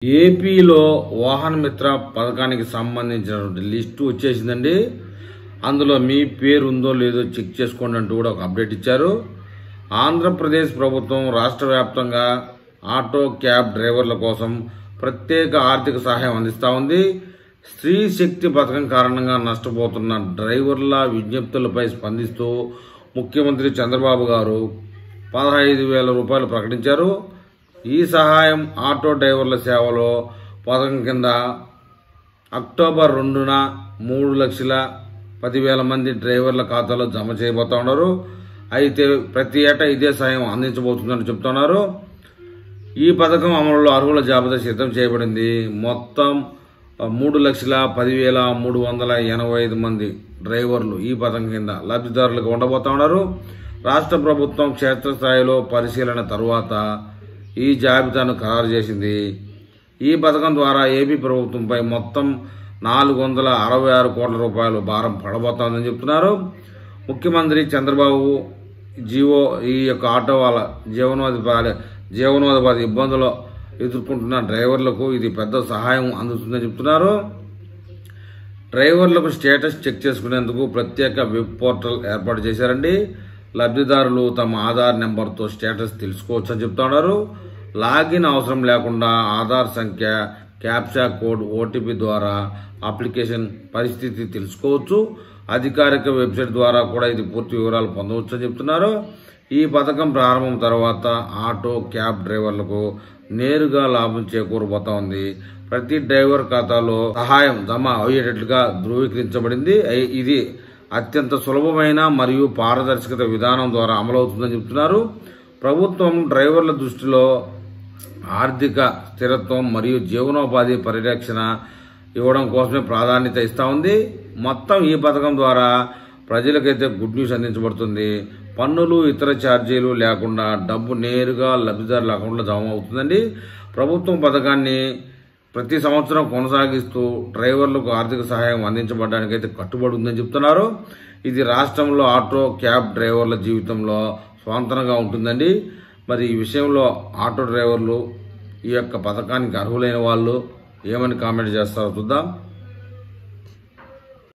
ఏపీలో వాహన మిత్ర పథకానికి సంబంధించినటువంటి లిస్టు వచ్చేసిందండి. అందులో మీ పేరు ఉందో లేదో చెక్ చేసుకోండి అంటూ కూడా ఒక అప్డేట్ ఇచ్చారు. ఆంధ్రప్రదేశ్ ప్రభుత్వం రాష్ట్ర వ్యాప్తంగా ఆటో క్యాబ్ డ్రైవర్ల కోసం ప్రత్యేక ఆర్థిక సహాయం అందిస్తూ ఉంది. స్త్రీ శక్తి పథకం కారణంగా నష్టపోతున్న డ్రైవర్ల విజ్ఞప్తులపై స్పందిస్తూ ముఖ్యమంత్రి చంద్రబాబు గారు 15,000 రూపాయలు ప్రకటించారు. ఈ సహాయం ఆటో డ్రైవర్ల సేవలో పథకం కింద అక్టోబర్ 2న 3,10,000 మంది డ్రైవర్ల ఖాతాలో జమ చేయబోతా ఉన్నారు. అయితే ప్రతి ఏటా ఇదే సహాయం అందించబోతుందని చెప్తున్నారు. ఈ పథకం అమలులో అర్హుల జాబితా సిద్ధం చేయబడింది. మొత్తం 3,10,385 మంది డ్రైవర్లు ఈ పథకం కింద లబ్ధిదారులుగా ఉండబోతా ఉన్నారు. రాష్ట్ర ప్రభుత్వం క్షేత్రస్థాయిలో పరిశీలన తరువాత ఈ జాబితాను ఖరారు చేసింది. ఈ పథకం ద్వారా ఏపీ ప్రభుత్వంపై మొత్తం 466 కోట్ల రూపాయలు భారం పడబోతోందని చెప్తున్నారు. ముఖ్యమంత్రి చంద్రబాబు జీవో ఈ యొక్క ఆటో వాళ్ళ జీవనోపాధి ఇబ్బందులు ఎదుర్కొంటున్న డ్రైవర్లకు ఇది పెద్ద సహాయం అందుతుందని చెప్తున్నారు. డ్రైవర్లకు స్టేటస్ చెక్ చేసుకునేందుకు ప్రత్యేక వెబ్ పోర్టల్ ఏర్పాటు చేశారండి. లబ్ధిదారులు తమ ఆధార్ నెంబర్తో స్టేటస్ తెలుసుకోవచ్చు అని చెప్తున్నారు. లాగిన్ అవసరం లేకుండా ఆధార్ సంఖ్య, క్యాప్చా కోడ్, ఓటీపీ ద్వారా అప్లికేషన్ పరిస్థితి తెలుసుకోవచ్చు. అధికారిక వెబ్సైట్ ద్వారా కూడా ఇది పూర్తి వివరాలు పొందవచ్చు అని చెప్తున్నారు. ఈ పథకం ప్రారంభం తర్వాత ఆటో క్యాబ్ డ్రైవర్లకు నేరుగా లాభం చేకూరబోతా ఉంది. ప్రతి డ్రైవర్ ఖాతాలో సహాయం జమ అయ్యేటట్లుగా ధృవీకరించబడింది. ఇది అత్యంత సులభమైన మరియు పారదర్శకత విధానం ద్వారా అమలవుతుందని చెప్తున్నారు. ప్రభుత్వం డ్రైవర్ల దృష్టిలో ఆర్థిక స్థిరత్వం మరియు జీవనోపాధి పరిరక్షణ ఇవ్వడం కోసమే ప్రాధాన్యత ఇస్తా ఉంది. మొత్తం ఈ పథకం ద్వారా ప్రజలకైతే గుడ్ న్యూస్ అందించబడుతుంది. పన్నులు, ఇతర ఛార్జీలు లేకుండా డబ్బు నేరుగా లబ్ధిదారుల అకౌంట్లో జమ అవుతుందండి. ప్రభుత్వం పథకాన్ని ప్రతి సంవత్సరం కొనసాగిస్తూ డ్రైవర్లకు ఆర్థిక సహాయం అందించబడడానికైతే కట్టుబడి ఉందని చెప్తున్నారు. ఇది రాష్ట్రంలో ఆటో క్యాబ్ డ్రైవర్ల జీవితంలో స్వాంతనగా ఉంటుందండి. మరి ఈ విషయంలో ఆటో డ్రైవర్లు ఈ యొక్క పథకానికి అర్హులైన వాళ్ళు ఏమని కామెంట్ చేస్తారో చూద్దాం.